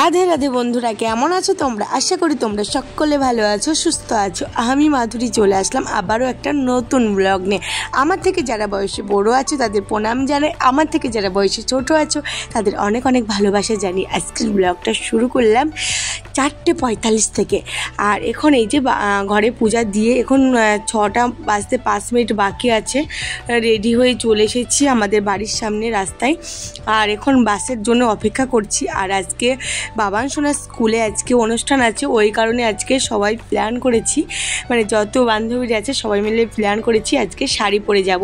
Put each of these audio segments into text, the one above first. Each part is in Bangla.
রাধে রাধে বন্ধুরা, কেমন আছো তোমরা? আশা করি তোমরা সকলে ভালো আছো, সুস্থ আছো। আমি মাধুরী চলে আসলাম আবারও একটা নতুন ব্লগ নিয়ে। আমার থেকে যারা বয়সে বড় আছো তাদের প্রণাম জানাই, আমার থেকে যারা বয়সে ছোট আছো তাদের অনেক অনেক ভালোবাসা জানি। আজকের ব্লগটা শুরু করলাম 4:45 থেকে। আর এখন এই যে ঘরে পূজা দিয়ে এখন 6টা বাজতে 5 মিনিট বাকি আছে। রেডি হয়ে চলে এসেছি আমাদের বাড়ির সামনে রাস্তায়। আর এখন বাসের জন্য অপেক্ষা করছি। আর আজকে বাবান সোনার স্কুলে আজকে অনুষ্ঠান আছে, ওই কারণে আজকে সবাই প্ল্যান করেছি, মানে যত বান্ধবীরা আছে সবাই মিলে প্ল্যান করেছি আজকে শাড়ি পরে যাব।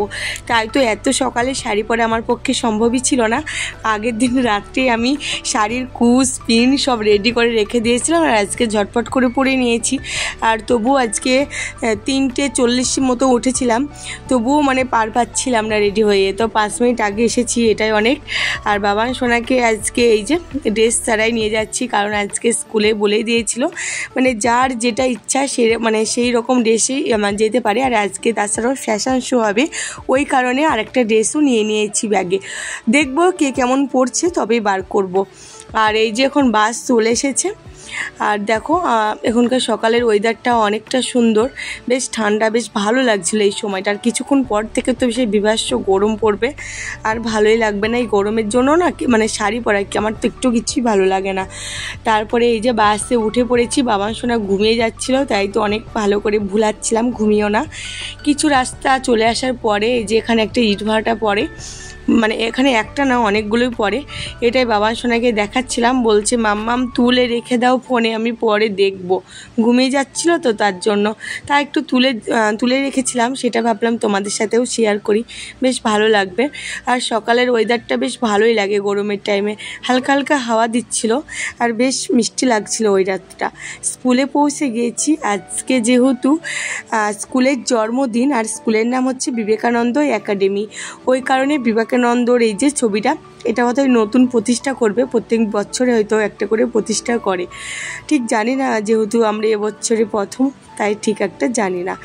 তাই তো এত সকালে শাড়ি পরে আমার পক্ষে সম্ভবই ছিল না। আগের দিন রাত্রে আমি শাড়ির কুচ পিন সব রেডি করে রেখে দিয়েছিলাম, আর আজকে ঝটপট করে পরে নিয়েছি। আর তবুও আজকে 3:40 মতো উঠেছিলাম, তবুও মানে পার পাচ্ছিলাম না রেডি হয়ে। তো 5 মিনিট আগে এসেছি, এটাই অনেক। আর বাবান সোনাকে আজকে এই যে ড্রেস ছাড়াই নিয়ে যাচ্ছি, কারণ আজকে স্কুলে বলেই দিয়েছিল মানে যার যেটা ইচ্ছা সে মানে সেই রকম ড্রেসেই যেতে পারে। আর আজকে তাছাড়াও ফ্যাশন শো হবে, ওই কারণে আরেকটা ড্রেসও নিয়ে নিয়েছি ব্যাগে। দেখব কে কেমন পড়ছে তবেই বার করব। আর এই যে এখন বাস চলে এসেছে। আর দেখো এখনকার সকালের ওয়েদারটা অনেকটা সুন্দর, বেশ ঠান্ডা, বেশ ভালো লাগছিল এই সময়টা। আর কিছুক্ষণ পর থেকে তো সেই বিভৎস গরম পড়বে, আর ভালোই লাগবে না। এই গরমের জন্য না মানে শাড়ি পরা কি আমার তো একটু কিছুই ভালো লাগে না। তারপরে এই যে বাসে উঠে পড়েছি। বাবান সোনা ঘুমিয়ে যাচ্ছিল, তাই তো অনেক ভালো করে ভুলাচ্ছিলাম ঘুমিয়েও না। কিছু রাস্তা চলে আসার পরে এই যে এখানে একটা ইটভাটা পড়ে, মানে এখানে একটা না অনেকগুলোই পড়ে। এটাই বাবান সোনাকে দেখাচ্ছিলাম, বলছে মাম্মাম তুলে রেখে দাও ফোনে, আমি পরে দেখব। ঘুমিয়ে যাচ্ছিল তো তার জন্য, তা একটু তুলে রেখেছিলাম, সেটা ভাবলাম তোমাদের সাথেও শেয়ার করি, বেশ ভালো লাগবে। আর সকালের ওয়েদারটা বেশ ভালোই লাগে গরমের টাইমে, হালকা হালকা হাওয়া দিচ্ছিল আর বেশ মিষ্টি লাগছিল ওই রাতটা। স্কুলে পৌঁছে গিয়েছি আজকে, যেহেতু স্কুলের জন্মদিন, আর স্কুলের নাম হচ্ছে বিবেকানন্দ একাডেমি। ওই কারণে বিবেকানন্দর এই যে ছবিটা, এটা হয়তো নতুন প্রতিষ্ঠা করবে, প্রত্যেক বছরে হয়তো একটা করে প্রতিষ্ঠা করে, ঠিক জানি না, যেহেতু আমরা এবছরে প্রথম তাই ঠিক একটা জানি না,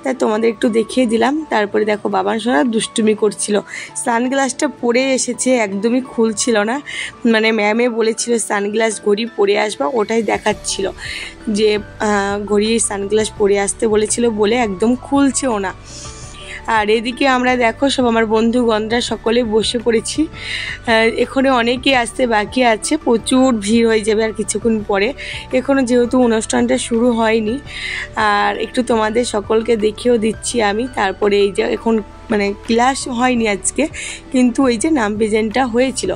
তাই তোমাদের একটু দেখিয়ে দিলাম। তারপরে দেখো বাবান সোনা দুষ্টুমি করছিল, সানগ্লাসটা পরে এসেছে, একদমই খুলছিল না। মানে ম্যামে বলেছিল সানগ্লাস ঘড়ি পরে আসবা, ওটাই দেখাচ্ছিল যে ঘড়ি সানগ্লাস পরে আসতে বলেছিল বলে একদম খুলছেও না। আর এদিকে আমরা দেখো সব আমার বন্ধুগণরা সকলে বসে পড়েছি। এখানে অনেকে আসতে বাকি আছে, প্রচুর ভিড় হয়ে যাবে আর কিছুক্ষণ পরে। এখনও যেহেতু অনুষ্ঠানটা শুরু হয়নি, আর একটু তোমাদের সকলকে দেখিয়েও দিচ্ছি আমি। তারপরে এই যে এখন মানে ক্লাস হয়নি আজকে, কিন্তু এই যে নাম প্রেজেন্টটা হয়েছিল,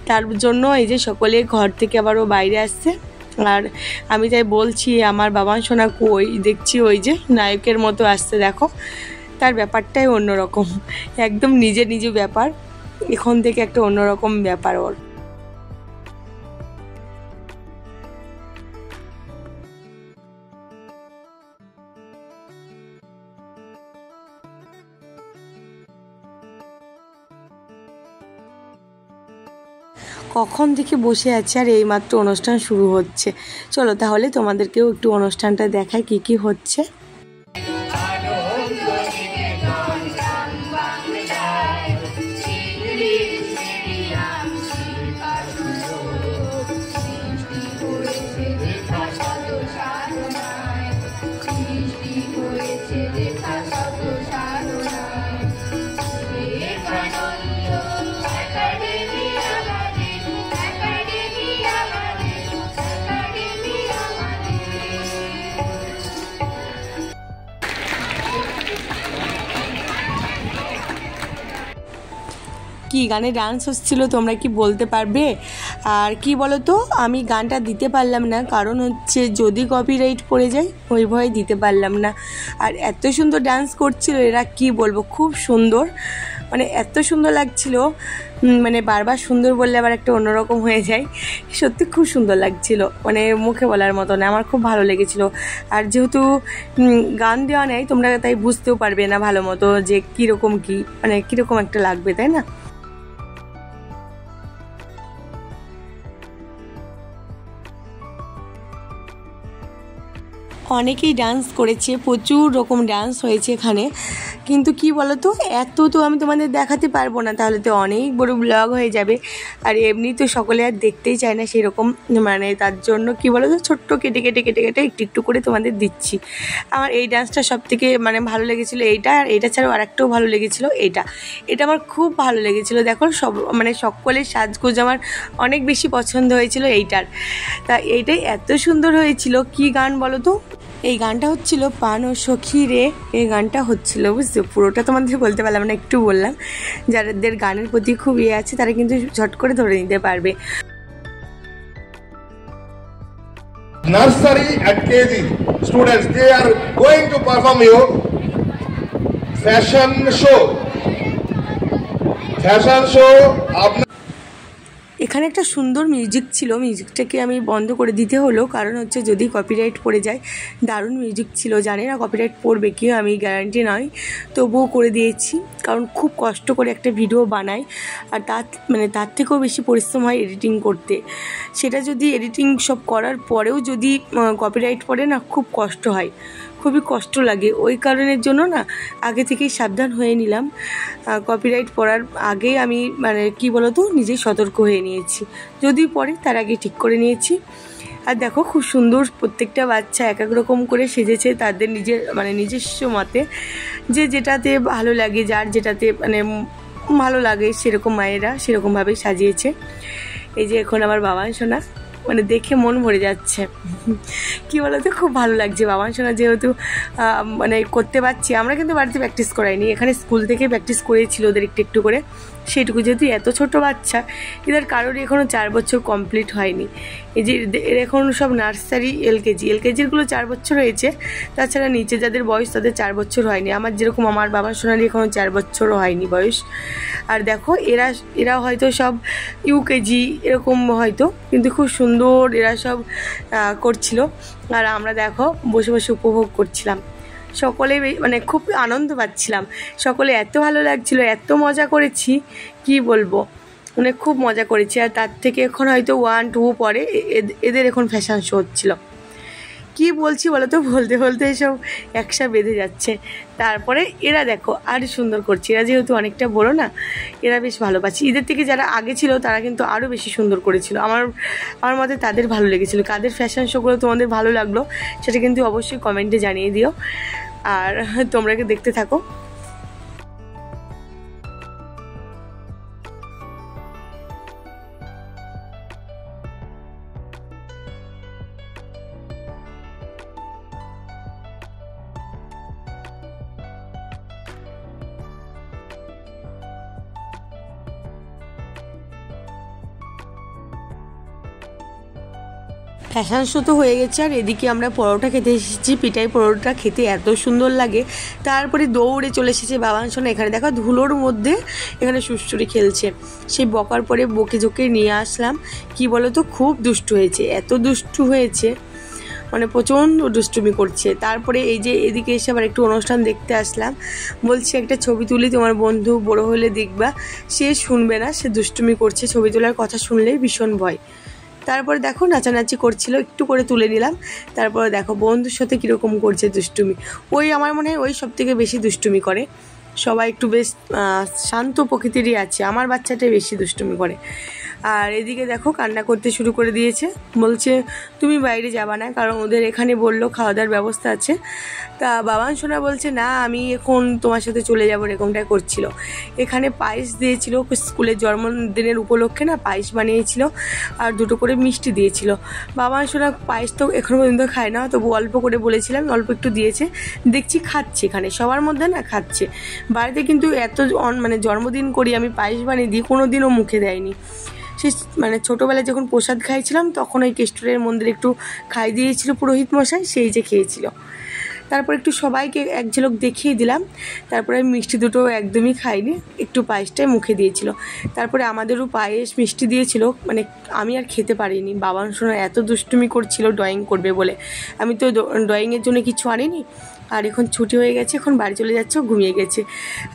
তার জন্য এই যে সকলে ঘর থেকে আবারও বাইরে আসছে। আর আমি তাই বলছি আমার বাবান সোনা কই, দেখছি ওই যে নায়কের মতো আসছে, দেখো তার ব্যাপারটাই অন্যরকম, একদম নিজে ব্যাপার, এখন থেকে একটা অন্যরকম ব্যাপার ওর। কখন থেকে বসে আছে, আর এইমাত্র অনুষ্ঠান শুরু হচ্ছে। চলো তাহলে তোমাদেরকেও একটু অনুষ্ঠানটা দেখায় কি কি হচ্ছে। কি গানে ডান্স হচ্ছিল তোমরা কি বলতে পারবে? আর কি বলো তো, আমি গানটা দিতে পারলাম না, কারণ হচ্ছে যদি কপিরাইট পড়ে যায়, ওই ভয়ে দিতে পারলাম না। আর এত সুন্দর ডান্স করছিল এরা, কি বলবো, খুব সুন্দর, মানে এত সুন্দর লাগছিল, মানে বারবার সুন্দর বললে আবার একটা অন্যরকম হয়ে যায়। সত্যি খুব সুন্দর লাগছিল, মানে মুখে বলার মতো না, আমার খুব ভালো লেগেছিল। আর যেহেতু গান দেওয়া নেই, তোমরা তাই বুঝতেও পারবে না ভালো মতো যে কীরকম কি, মানে কীরকম একটা লাগবে, তাই না? অনেকেই ডান্স করেছে, প্রচুর রকম ডান্স হয়েছে এখানে। কিন্তু কি বলো তো, এত তো আমি তোমাদের দেখাতে পারবো না, তাহলে তো অনেক বড় ব্লগ হয়ে যাবে। আর এমনি তো সকলে আর দেখতেই চায় না সেরকম, মানে তার জন্য কি বলো তো, ছোট্ট কেটে কেটে কেটে কেটে একটু একটু করে তোমাদের দিচ্ছি। আমার এই ডান্সটা সব থেকে মানে ভালো লেগেছিলো এইটা, আর এটা ছাড়াও আরেকটাও ভালো লেগেছিলো এটা আমার খুব ভালো লেগেছিলো। দেখো সব মানে সকলের সাজগোজ আমার অনেক বেশি পছন্দ হয়েছিল এইটার। তা এইটাই এত সুন্দর হয়েছিল। কি গান বলো তো, এই গানটা হচ্ছিল পান ও সখী রে, এই গানটা হচ্ছিল, বুঝছো? পুরোটা তোমাদের বলতে পারলাম না, একটু বললাম। যাদের গানের প্রতি খুব ইয়ে আছে তারা কিন্তু ঝট করে ধরে নিতে পারবে। Nursery at KG students, they are going to perform you fashion show. এখানে একটা সুন্দর মিউজিক ছিল, মিউজিকটাকে আমি বন্ধ করে দিতে হলো, কারণ হচ্ছে যদি কপিরাইট পড়ে যায়। দারুণ মিউজিক ছিল, জানি না কপিরাইট পড়বে কি, আমি গ্যারান্টি নয়, তবুও করে দিয়েছি। কারণ খুব কষ্ট করে একটা ভিডিও বানাই, আর তার থেকেও বেশি পরিশ্রম হয় এডিটিং করতে। সেটা যদি এডিটিং সব করার পরেও যদি কপিরাইট পড়ে না, খুব কষ্ট হয়, খুবই কষ্ট লাগে। ওই কারণের জন্য না আগে থেকেই সাবধান হয়ে নিলাম। কপিরাইট পড়ার আগেই আমি মানে কি বলতো, নিজেই সতর্ক হয়ে নিয়েছি, যদি পড়ে তার আগে ঠিক করে নিয়েছি। আর দেখো খুব সুন্দর প্রত্যেকটা বাচ্চা এক এক রকম করে সেজেছে তাদের নিজস্ব মতে, যেটাতে ভালো লাগে, যার যেটাতে মানে ভালো লাগে সেরকম মায়েরা সেরকমভাবেই সাজিয়েছে। এই যে এখন আমার বাবান সোনা, মানে দেখে মন ভরে যাচ্ছে। কি বলতো, খুব ভালো লাগছে বাবান সোনা যেহেতু মানে করতে পারছি। আমরা কিন্তু বাড়িতে প্র্যাকটিস করাইনি, এখানে স্কুল থেকে প্র্যাকটিস করেছিল ওদের একটু একটু করে। সেটুকু যেহেতু এত ছোট বাচ্চা, এদের কারোরই এখনও 4 বছর কমপ্লিট হয়নি। এই যে এর এখন সব নার্সারি এলকেজিরগুলো 4 বছর হয়েছে, তাছাড়া নিচে যাদের বয়স তাদের 4 বছর হয়নি। আমার যেরকম আমার বাবার সোনারই এখনও 4 বছরও হয়নি বয়স। আর দেখো এরা হয়তো সব ইউকেজি এরকম হয়তো, কিন্তু খুব সুন্দর এরা সব করছিল। আর আমরা দেখো বসে বসে উপভোগ করছিলাম, সকলে মানে খুব আনন্দ পাচ্ছিলাম। সকলে এত ভালো লাগছিল, এত মজা করেছি কি বলবো, মানে খুব মজা করেছি। আর তার থেকে এখন হয়তো 1, 2 পরে এদের এখন ফ্যাশন শো হচ্ছিল। কি বলছি বলো তো, বলতে বলতে এসব একসা বেঁধে যাচ্ছে। তারপরে এরা দেখো আরও সুন্দর করছে, এরা যেহেতু অনেকটা বড় না, এরা বেশ ভালো পাচ্ছে। ঈদের থেকে যারা আগে ছিল তারা কিন্তু আরও বেশি সুন্দর করেছিল। আমার মতে তাদের ভালো লেগেছিলো। কাদের ফ্যাশন শোগুলো তোমাদের ভালো লাগলো সেটা কিন্তু অবশ্যই কমেন্টে জানিয়ে দিও, আর তোমরা দেখতে থাকো। ফ্যাশন শো তো হয়ে গেছে, আর এদিকে আমরা পরোটা খেতে এসেছি। পিঠাই পরোটা খেতে এত সুন্দর লাগে। তারপরে দৌড়ে চলে এসেছে বাবান সোনা। এখানে দেখো ধুলোর মধ্যে এখানে সুস্থরি খেলছে। সেই বকার পরে বকে ঝোঁকে নিয়ে আসলাম। কি বলো তো, খুব দুষ্টু হয়েছে, এত দুষ্টু হয়েছে, মানে প্রচণ্ড দুষ্টুমি করছে। তারপরে এই যে এদিকে এসে আবার একটু অনুষ্ঠান দেখতে আসলাম। বলছি একটা ছবি তুলি, তোমার বন্ধু বড় হলে দেখবা। সে শুনবে না, সে দুষ্টুমি করছে, ছবি তোলার কথা শুনলেই ভীষণ ভয়। তারপরে দেখো নাচানাচি করছিল, একটু করে তুলে নিলাম। তারপরে দেখো বন্ধুর সাথে কীরকম করছে দুষ্টুমি। আমার মনে হয় ওই সব থেকে বেশি দুষ্টুমি করে। সবাই একটু বেশ শান্ত প্রকৃতিরই আছে, আমার বাচ্চাটাই বেশি দুষ্টুমি করে। আর এদিকে দেখো কান্না করতে শুরু করে দিয়েছে, বলছে তুমি বাইরে যাবা না, কারণ ওদের এখানে বললো খাওয়া দাওয়ার ব্যবস্থা আছে। তা বাবান সোনা বলছে না, আমি এখন তোমার সাথে চলে যাবো, এরকমটাই করছিল। এখানে পায়েস দিয়েছিল, স্কুলের জন্মদিনের উপলক্ষে না পায়েস বানিয়েছিল, আর 2টো করে মিষ্টি দিয়েছিল। বাবান সোনা পায়েস তো এখনো পর্যন্ত খায় না, তবু অল্প করে বলেছিলাম, অল্প একটু দিয়েছে। দেখছি খাচ্ছে, এখানে সবার মধ্যে না খাচ্ছে। বাড়িতে কিন্তু এত মানে জন্মদিন করি আমি, পায়েস বানিয়ে দিই, কোনো দিনও মুখে দেয়নি। সে মানে ছোটোবেলায় যখন প্রসাদ খাইছিলাম তখন ওই কেষ্টরের মন্দিরে একটু খাই দিয়েছিল পুরোহিত মশাই, সেই যে খেয়েছিল। তারপর একটু সবাইকে এক ঝলক দেখিয়ে দিলাম। তারপরে মিষ্টি দুটো একদমই খাইনি, একটু পায়েসটাই মুখে দিয়েছিল। তারপরে আমাদেরও পায়েস মিষ্টি দিয়েছিল, মানে আমি আর খেতে পারিনি। বাবান সোনা এত দুষ্টুমি করছিল ড্রয়িং করবে বলে, আমি তো ড্রয়িংয়ের জন্য কিছু আনিনি। আর এখন ছুটি হয়ে গেছে, এখন বাড়ি চলে যাচ্ছে, ঘুমিয়ে গেছে।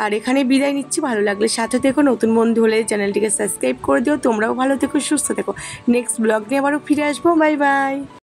আর এখানে বিদায় নিচ্ছি। ভালো লাগলে সাথে থেকো, নতুন বন্ধু হলে চ্যানেলটিকে সাবস্ক্রাইব করে দিও। তোমরাও ভালো থেকো, সুস্থ থেকো। নেক্সট ব্লগ নিয়ে আবারও ফিরে আসবো। Bye bye.